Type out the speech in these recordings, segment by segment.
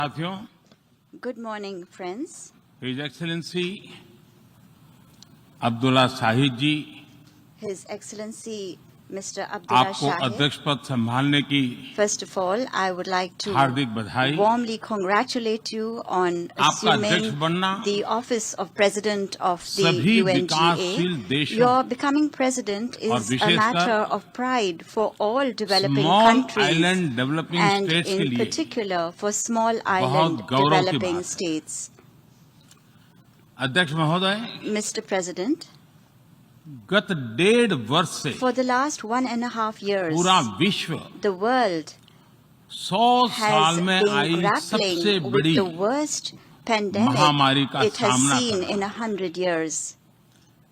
साथियों, Good morning, friends. His Excellency Abdulla Shahid जी His Excellency Mr. Abdullah आपको Shahid. अध्यक्ष पद संभालने की First of all, I would like to हार्दिक बधाई। warmly congratulate you on आपका अध्यक्ष assuming बनना the office of President of the सभी UNGA. विकासशील देशों Your becoming president और is a विशेषकर matter of pride for all developing small countries island developing and states के in लिए particular for small island गौरव की developing बात है। states. अध्यक्ष महोदय, Mr. President, गत 1.5 वर्ष से for the last 1.5 years, पूरा विश्व the world 100 साल has में been आई सबसे grappling with बड़ी the worst pandemic महामारी का it has सामना seen कर in 100 years.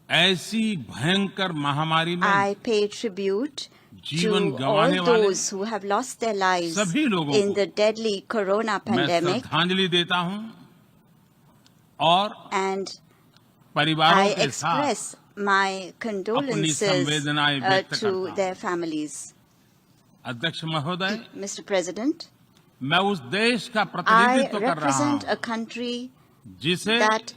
ऐसी भयंकर महामारी में I pay tribute जीवन to गंवाने all वाले those who have lost their lives सभी लोगों in को the deadly corona मैं pandemic, श्रद्धांजलि देता हूं और and परिवारों I के साथ express my condolences संवेदनाएं व्यक्त to करता हूं। their families. अध्यक्ष महोदय, Mr. President, मैं उस देश का I प्रतिनिधित्व कर रहा represent a हूं country जिसे that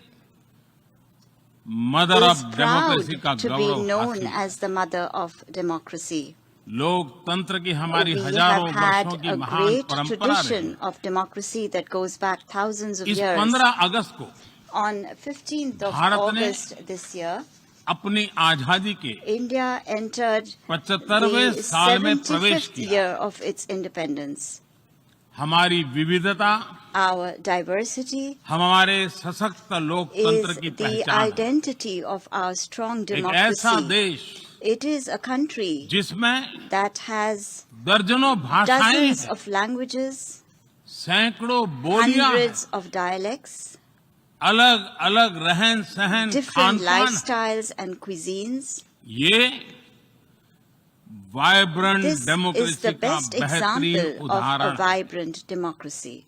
mother is of proud democracy का to be गौरव known हासिल है। as the mother of democracy. लोकतंत्र की हमारी We हजारों have had वर्षों की a महान great परंपरा रही। tradition of democracy that goes back thousands of इस years. 15 अगस्त को On 15th of भारत ने August this year, अपनी आजादी के India entered 75वें the साल में प्रवेश 75th किया। year of its independence. हमारी विविधता Our diversity हमारे सशक्त लोकतंत्र is की the पहचान है। identity of our strong एक ऐसा democracy. देश It is a country जिसमें that has दर्जनों भाषाएं dozens हैं, of languages, सैकड़ों बोलियां हैं, hundreds of dialects, अलग अलग रहन सहन different खान पान। lifestyles and cuisines. ये vibrant This is democracy the का best बेहतरीन example of a उदाहरण है। vibrant democracy.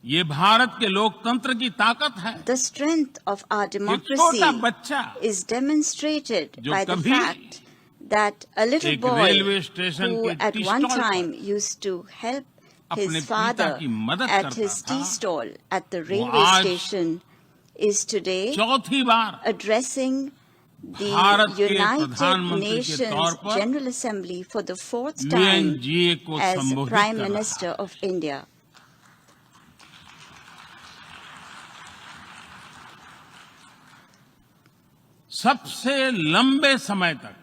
ये भारत के लोकतंत्र की ताकत है। The strength of our ये democracy छोटा बच्चा is demonstrated जो by the कभी fact that a little एक boy रेलवे स्टेशन who के at टी one स्टॉल पर time used to help अपने his पिता father की मदद at करता his tea था, stall at the railway आज station is today चौथी बार addressing the भारत के United प्रधानमंत्री के Nations तौर पर General Assembly for the fourth time UNGA को as संबोधित Prime कर रहा Minister है। of India. सबसे लंबे समय तक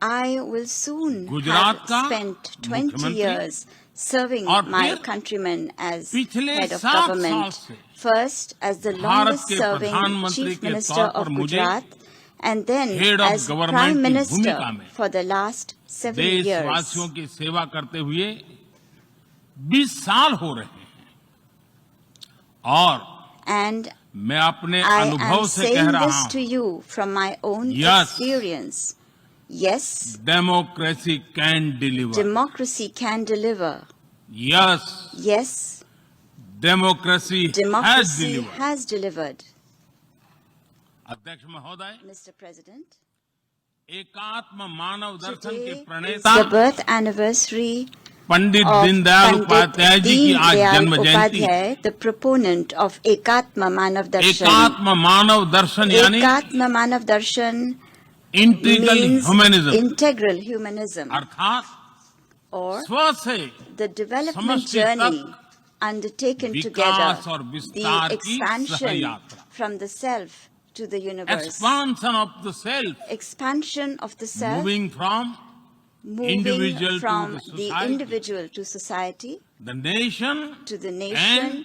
I will soon Gujarat have का spent 20 मुख्यमंत्री years serving और my फिर countrymen as पिछले head of 7 साल government. से First as the Bharat longest के serving प्रधानमंत्री Chief के Minister तौर पर of मुझे Gujarat and then Head of as Government Prime की Minister भूमिका में for the last 7 years. देशवासियों की सेवा करते हुए 20 साल हो रहे हैं और And मैं अपने I अनुभव am से कह saying रहा this to हूं, you from my own Yes. experience. Yes, democracy can deliver. democracy can deliver. Yes, Yes, democracy has democracy deliver. has delivered. अध्यक्ष महोदय, Mr. President, एकात्म मानव दर्शन today के is प्रणेता the birth anniversary Pandit of Deendayal Pandit Upadhyay ji की आज Deen जन्म Dayal जयंती है। Upadhyay, the proponent of Ekatma Manav Darshan. एकात्म मानव दर्शन यानी Ekatma Manav Darshan integral means humanism, integral humanism, अर्थात or स्व से the development समष्टि journey तक undertaken विकास together, और the विस्तार की expansion सहयात्रा। from the self to the universe, expansion of the self, expansion of the self, moving from moving individual to from the the society, individual to society, the nation to the nation, and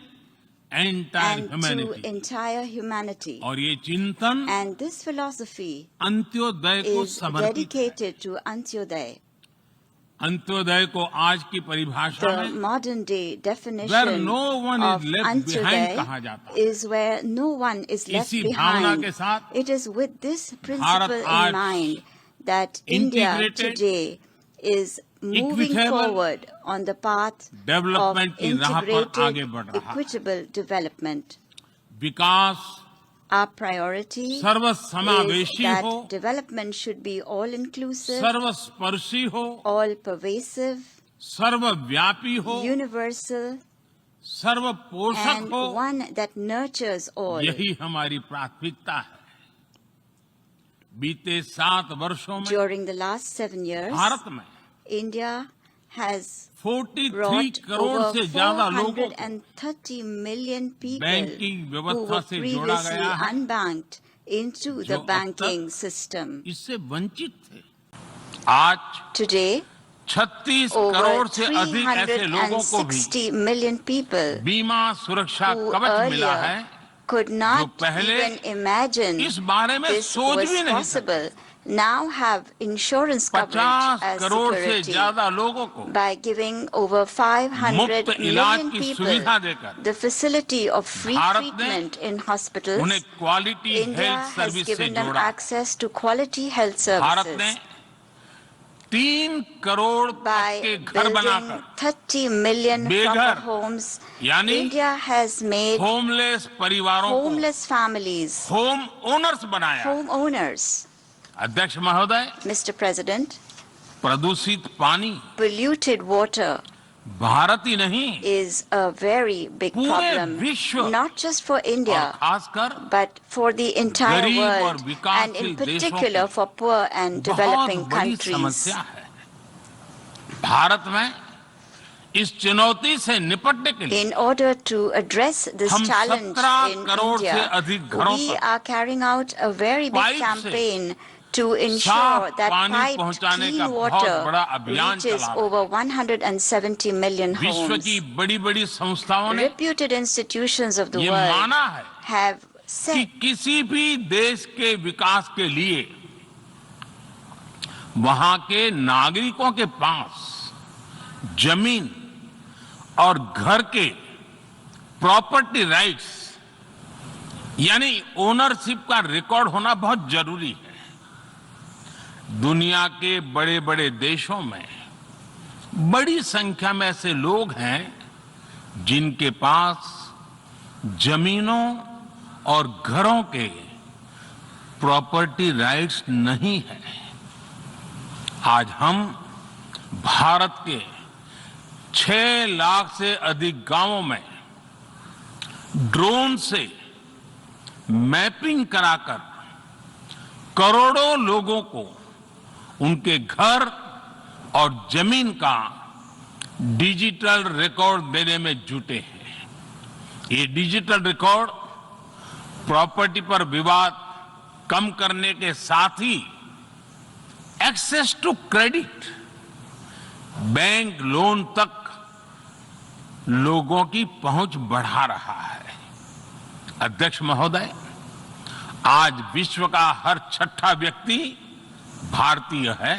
entire and to humanity. entire humanity. और ये चिंतन And this philosophy Antyodaya को is समर्पित है। dedicated to Antyodaya. Antyodaya को आज की परिभाषा The में modern day where definition no one of is left behind कहा Antyodaya जाता है। is where no one is left इसी भावना behind. के साथ It is with this principle आज in mind that India integrated, today is moving equitable forward on the path of development की राह पर आगे integrated, बढ़ रहा है। equitable development. Vikas Our priority is सर्वसमावेशी that हो, development should be all-inclusive, सर्वस्पर्शी हो, all-pervasive, सर्वव्यापी हो, universal, सर्व पोषक and हो, one that nurtures all. यही हमारी प्राथमिकता है। बीते 7 वर्षों में During the last 7 years, Bharat में India has 43 brought crore over से ज्यादा लोगों को 430 million people बैंकिंग who व्यवस्था were से जोड़ा previously गया है, unbanked into जो the अब banking तक system. इससे वंचित थे। आज Today, 36 over करोड़ से अधिक ऐसे लोगों को भी 360 million people बीमा सुरक्षा who कवच मिला है, earlier could not पहले even imagine इस बारे में this सोच was भी नहीं possible, now have insurance coverage 50 as crore से security. ज्यादा लोगों को By giving over 500 मुफ्त इलाज million की people सुविधा देकर the facility of free Bharat ने treatment in hospitals, उन्हें quality India health has service से given them जोड़ा। access to quality health Bharat ने services. 3 करोड़ तक By के घर building बनाकर 30 million बेघर, proper homes, यानी India has made होमलेस परिवारों को homeless families होम ओनर्स बनाया। homeowners. अध्यक्ष महोदय, Mr. President, प्रदूषित पानी polluted water भारत ही नहीं, is a very big पूरे problem, विश्व not just for और India, खासकर but for the entire गरीब और world, and विकासशील in देशों particular की for poor and बहुत developing बड़ी countries. समस्या है। भारत में इस चुनौती से निपटने के लिए In order to address this हम challenge 17 in करोड़ से India, अधिक घरों we तक are carrying out a very big pipe से campaign to ensure साफ that पानी piped पहुंचाने का clean बहुत water बड़ा अभियान reaches चला रहे हैं। over 170 million विश्व homes. की बड़ी-बड़ी संस्थाओं ने Reputed institutions of the ये world माना है have कि said किसी भी देश के विकास के लिए वहां के नागरिकों के पास जमीन और घर के प्रॉपर्टी राइट्स यानी ओनरशिप का रिकॉर्ड होना बहुत जरूरी है। दुनिया के बड़े-बड़े देशों में बड़ी संख्या में ऐसे लोग हैं जिनके पास जमीनों और घरों के प्रॉपर्टी राइट्स नहीं है। आज हम भारत के 6 लाख से अधिक गांवों में ड्रोन से मैपिंग कराकर करोड़ों लोगों को उनके घर और जमीन का डिजिटल रिकॉर्ड देने में जुटे हैं। ये डिजिटल रिकॉर्ड प्रॉपर्टी पर विवाद कम करने के साथ ही access to credit, bank loan तक लोगों की पहुंच बढ़ा रहा है। अध्यक्ष महोदय, आज विश्व का हर 6ठा व्यक्ति भारतीय है।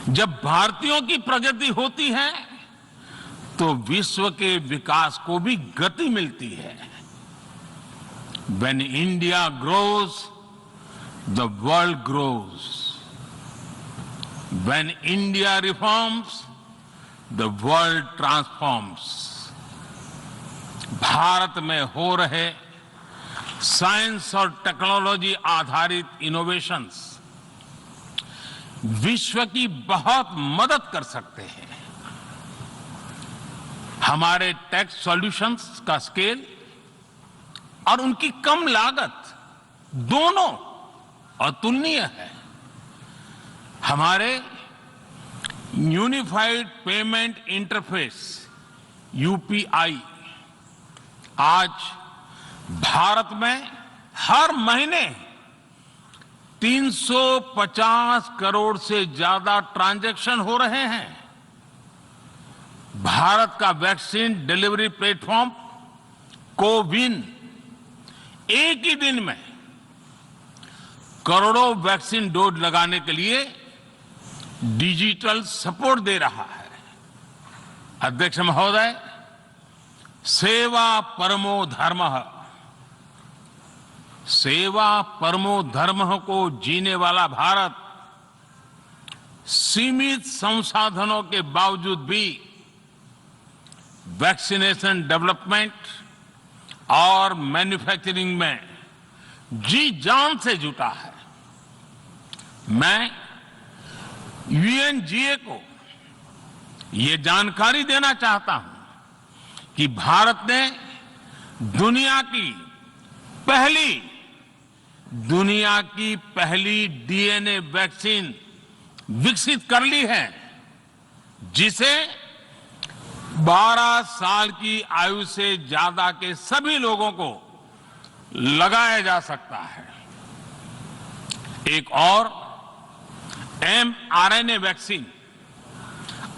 जब भारतीयों की प्रगति होती है तो विश्व के विकास को भी गति मिलती है। When India grows, the world grows. When India reforms, the world transforms. Bharat में हो रहे साइंस और टेक्नोलॉजी आधारित इनोवेशंस विश्व की बहुत मदद कर सकते हैं। हमारे टेक सॉल्यूशंस का स्केल और उनकी कम लागत दोनों अतुलनीय है। हमारे यूनिफाइड पेमेंट इंटरफेस यूपीआई आज भारत में हर महीने 350 करोड़ से ज्यादा ट्रांजैक्शन हो रहे हैं। भारत का वैक्सीन डिलीवरी प्लेटफॉर्म कोविन एक ही दिन में करोड़ों वैक्सीन डोज लगाने के लिए डिजिटल सपोर्ट दे रहा है। अध्यक्ष महोदय, सेवा परमो धर्मः, सेवा परमो धर्मः को जीने वाला भारत सीमित संसाधनों के बावजूद भी वैक्सीनेशन डेवलपमेंट और मैन्युफैक्चरिंग में जी जान से जुटा है। मैं यूएनजीए को ये जानकारी देना चाहता हूं कि भारत ने दुनिया की पहली डीएनए वैक्सीन विकसित कर ली है, जिसे 12 साल की आयु से ज्यादा के सभी लोगों को लगाया जा सकता है। एक और mRNA वैक्सीन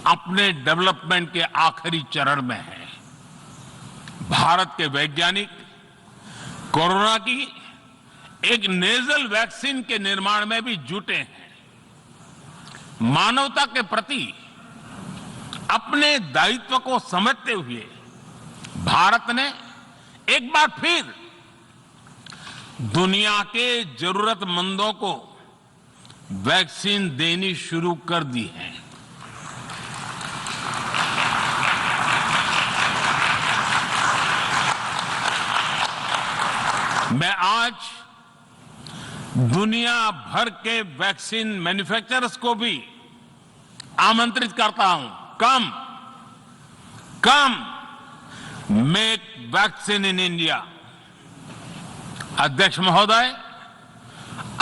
अपने डेवलपमेंट के आखिरी चरण में है। भारत के वैज्ञानिक कोरोना की एक नेजल वैक्सीन के निर्माण में भी जुटे हैं। मानवता के प्रति अपने दायित्व को समझते हुए भारत ने एक बार फिर दुनिया के जरूरतमंदों को वैक्सीन देनी शुरू कर दी है। मैं आज दुनिया भर के वैक्सीन मैन्युफैक्चरर्स को भी आमंत्रित करता हूं, कम मेक वैक्सीन इन इंडिया। अध्यक्ष महोदय,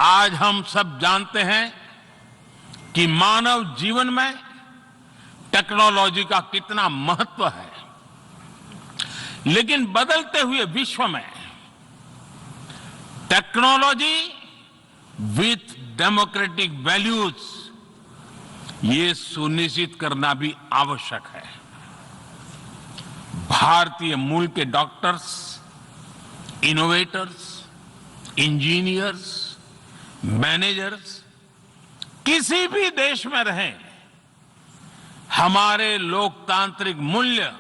आज हम सब जानते हैं कि मानव जीवन में टेक्नोलॉजी का कितना महत्व है, लेकिन बदलते हुए विश्व में टेक्नोलॉजी विथ डेमोक्रेटिक वैल्यूज, ये सुनिश्चित करना भी आवश्यक है। भारतीय मूल के डॉक्टर्स, इनोवेटर्स, इंजीनियर्स, मैनेजर्स किसी भी देश में रहें, हमारे लोकतांत्रिक मूल्य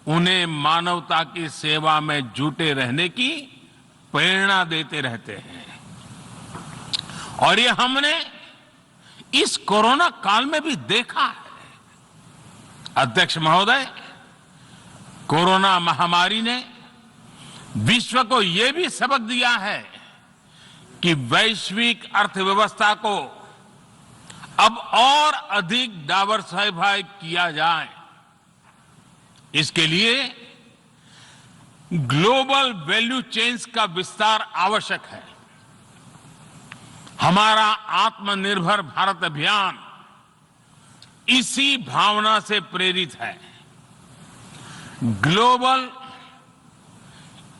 उन्हें मानवता की सेवा में जुटे रहने की प्रेरणा देते रहते हैं। और ये हमने इस कोरोना काल में भी देखा है। अध्यक्ष महोदय, कोरोना महामारी ने विश्व को यह भी सबक दिया है कि वैश्विक अर्थव्यवस्था को अब और अधिक डाइवर्सिफाई किया जाए। इसके लिए ग्लोबल वैल्यू चेन्स का विस्तार आवश्यक है। हमारा आत्मनिर्भर भारत अभियान इसी भावना से प्रेरित है। ग्लोबल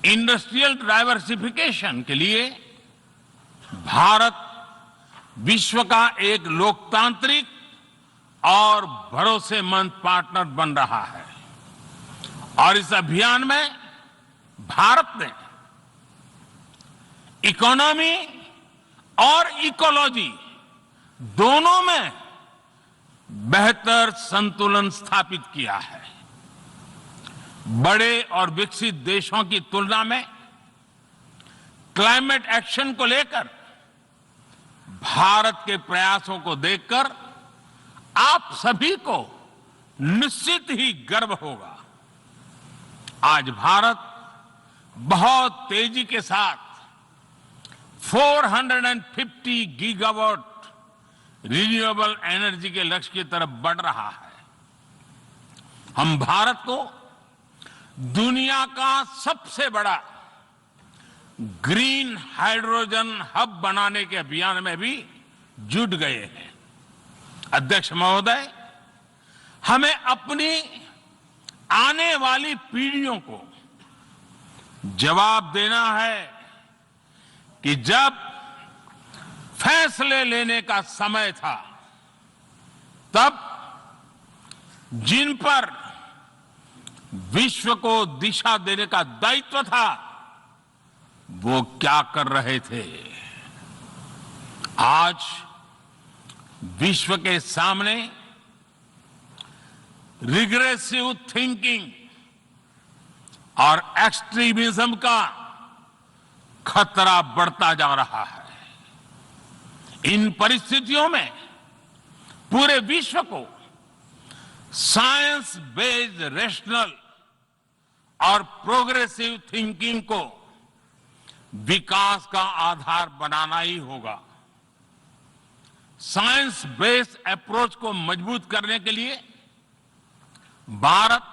इंडस्ट्रियल डाइवर्सिफिकेशन के लिए भारत विश्व का एक लोकतांत्रिक और भरोसेमंद पार्टनर बन रहा है। और इस अभियान में भारत ने इकोनॉमी और इकोलॉजी दोनों में बेहतर संतुलन स्थापित किया है। बड़े और विकसित देशों की तुलना में क्लाइमेट एक्शन को लेकर भारत के प्रयासों को देखकर आप सभी को निश्चित ही गर्व होगा। आज भारत बहुत तेजी के साथ 450 गीगावाट रिन्यूएबल एनर्जी के लक्ष्य की तरफ बढ़ रहा है। हम भारत को दुनिया का सबसे बड़ा ग्रीन हाइड्रोजन हब बनाने के अभियान में भी जुट गए हैं। अध्यक्ष महोदय, हमें अपनी आने वाली पीढ़ियों को जवाब देना है कि जब फैसले लेने का समय था, तब जिन पर विश्व को दिशा देने का दायित्व था, वो क्या कर रहे थे। आज विश्व के सामने रिग्रेसिव थिंकिंग और एक्सट्रीमिज्म का खतरा बढ़ता जा रहा है। इन परिस्थितियों में पूरे विश्व को साइंस बेस्ड रेशनल और प्रोग्रेसिव थिंकिंग को विकास का आधार बनाना ही होगा। साइंस बेस्ड अप्रोच को मजबूत करने के लिए भारत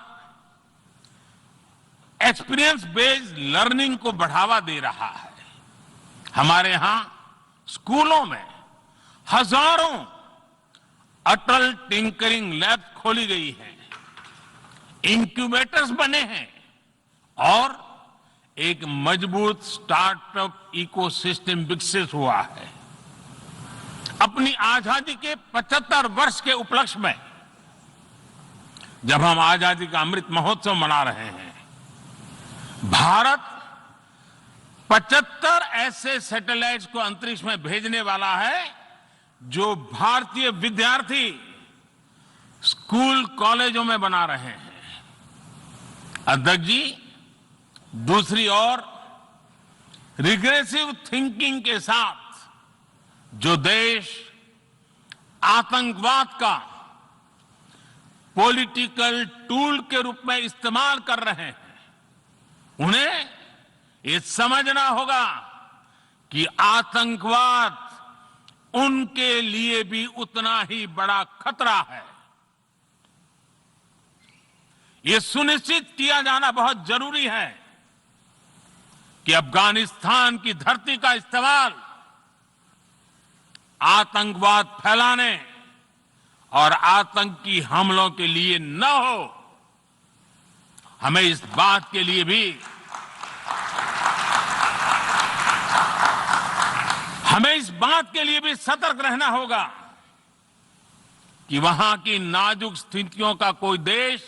एक्सपीरियंस बेस्ड लर्निंग को बढ़ावा दे रहा है। हमारे यहां स्कूलों में हजारों अटल टिंकरिंग लैब खोली गई हैं, इंक्यूबेटर्स बने हैं और एक मजबूत स्टार्टअप इकोसिस्टम विकसित हुआ है। अपनी आजादी के 75 वर्ष के उपलक्ष्य में जब हम आजादी का अमृत महोत्सव मना रहे हैं, भारत 75 ऐसे सैटेलाइट्स को अंतरिक्ष में भेजने वाला है जो भारतीय विद्यार्थी स्कूल कॉलेजों में बना रहे हैं। अध्यक्ष जी, दूसरी ओर रिग्रेसिव थिंकिंग के साथ जो देश आतंकवाद का पॉलिटिकल टूल के रूप में इस्तेमाल कर रहे हैं, उन्हें ये समझना होगा कि आतंकवाद उनके लिए भी उतना ही बड़ा खतरा है। ये सुनिश्चित किया जाना बहुत जरूरी है कि अफगानिस्तान की धरती का इस्तेमाल आतंकवाद फैलाने और आतंकी हमलों के लिए न हो। हमें इस बात के लिए भी सतर्क रहना होगा कि वहां की नाजुक स्थितियों का कोई देश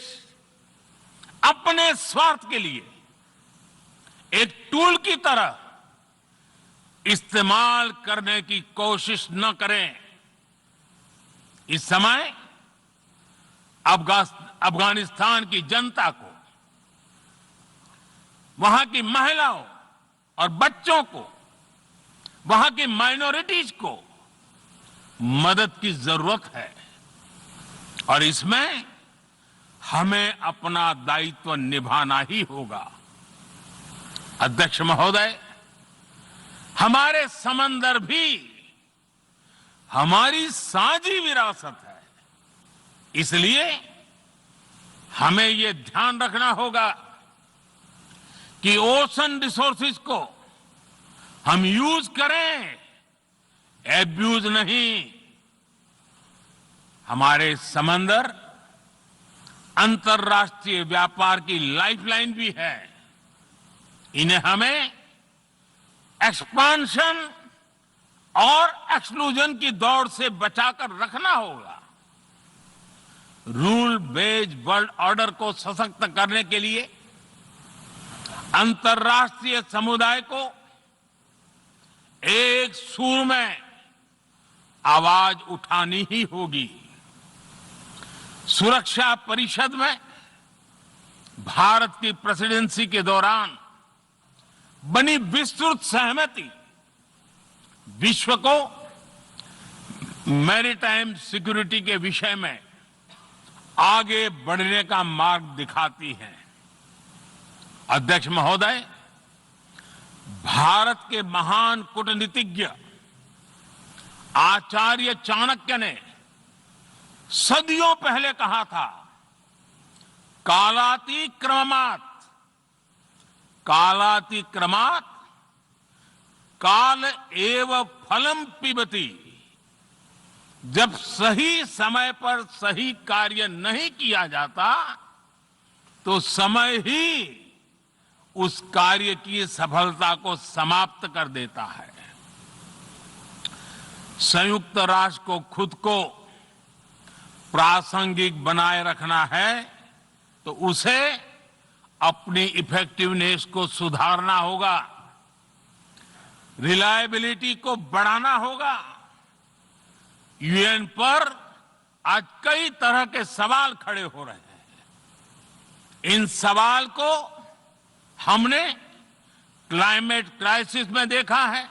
अपने स्वार्थ के लिए एक टूल की तरह इस्तेमाल करने की कोशिश न करें। इस समय अफगानिस्तान की जनता को, वहां की महिलाओं और बच्चों को, वहां की माइनॉरिटीज को मदद की जरूरत है और इसमें हमें अपना दायित्व निभाना ही होगा। अध्यक्ष महोदय, हमारे समंदर भी हमारी साझी विरासत है, इसलिए हमें ये ध्यान रखना होगा कि ओशन रिसोर्सेज को हम यूज करें, एब्यूज नहीं। हमारे समंदर अंतर्राष्ट्रीय व्यापार की लाइफलाइन भी है। इन्हें हमें एक्सपांशन और एक्सक्लूजन की दौड़ से बचाकर रखना होगा। रूल बेस्ड वर्ल्ड ऑर्डर को सशक्त करने के लिए अंतर्राष्ट्रीय समुदाय को एक सुर में आवाज उठानी ही होगी। सुरक्षा परिषद में भारत की प्रेसिडेंसी के दौरान बनी विस्तृत सहमति विश्व को मैरीटाइम सिक्योरिटी के विषय में आगे बढ़ने का मार्ग दिखाती है। अध्यक्ष महोदय, भारत के महान कूटनीतिज्ञ आचार्य चाणक्य ने सदियों पहले कहा था, कालातिक्रमात् काल एव फलम पिबती। जब सही समय पर सही कार्य नहीं किया जाता तो समय ही उस कार्य की सफलता को समाप्त कर देता है। संयुक्त राष्ट्र को खुद को प्रासंगिक बनाए रखना है तो उसे अपनी इफेक्टिवनेस को सुधारना होगा, रिलायबिलिटी को बढ़ाना होगा। यूएन पर आज कई तरह के सवाल खड़े हो रहे हैं। इन सवाल को हमने क्लाइमेट क्राइसिस में देखा है,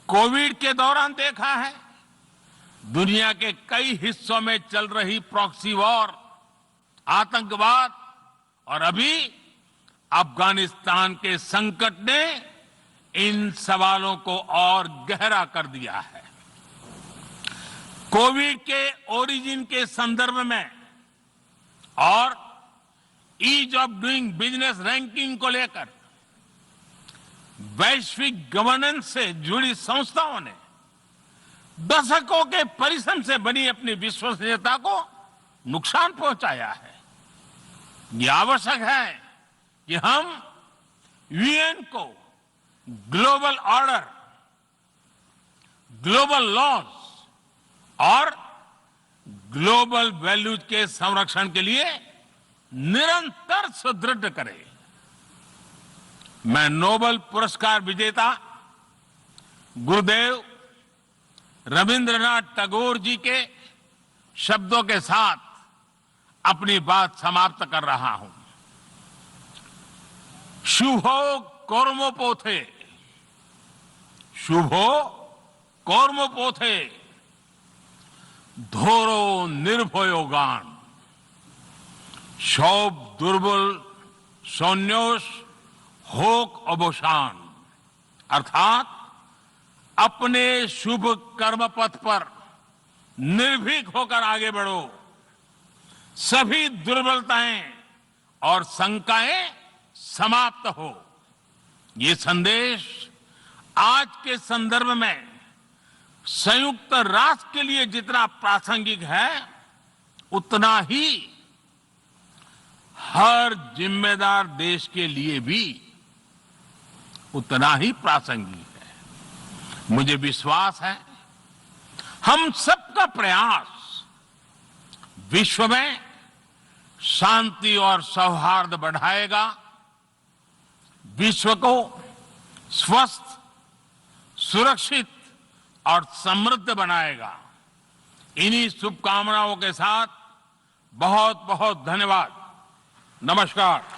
कोविड के दौरान देखा है, दुनिया के कई हिस्सों में चल रही प्रॉक्सी वॉर, आतंकवाद और अभी अफगानिस्तान के संकट ने इन सवालों को और गहरा कर दिया है। कोविड के ओरिजिन के संदर्भ में और ease of doing business ranking को लेकर वैश्विक गवर्नेंस से जुड़ी संस्थाओं ने दशकों के परिश्रम से बनी अपनी विश्वसनीयता को नुकसान पहुंचाया है। यह आवश्यक है कि हम यूएन को ग्लोबल ऑर्डर, ग्लोबल लॉज और ग्लोबल वैल्यूज के संरक्षण के लिए निरंतर सुदृढ़ करें। मैं नोबेल पुरस्कार विजेता गुरुदेव रविंद्रनाथ टैगोर जी के शब्दों के साथ अपनी बात समाप्त कर रहा हूं। शुभो कर्मोपोथे, शुभो कर्मोपोथे, धोरो निर्भयोगान, शोभ दुर्बल सौन्योष होक अवसान। अर्थात अपने शुभ कर्म पथ पर निर्भीक होकर आगे बढ़ो, सभी दुर्बलताएं और शंकाएं समाप्त हो। ये संदेश आज के संदर्भ में संयुक्त राष्ट्र के लिए जितना प्रासंगिक है, उतना ही हर जिम्मेदार देश के लिए भी उतना ही प्रासंगिक है। मुझे विश्वास है हम सबका प्रयास विश्व में शांति और सौहार्द बढ़ाएगा, विश्व को स्वस्थ, सुरक्षित और समृद्ध बनाएगा। इन्हीं शुभकामनाओं के साथ बहुत बहुत धन्यवाद। नमस्कार।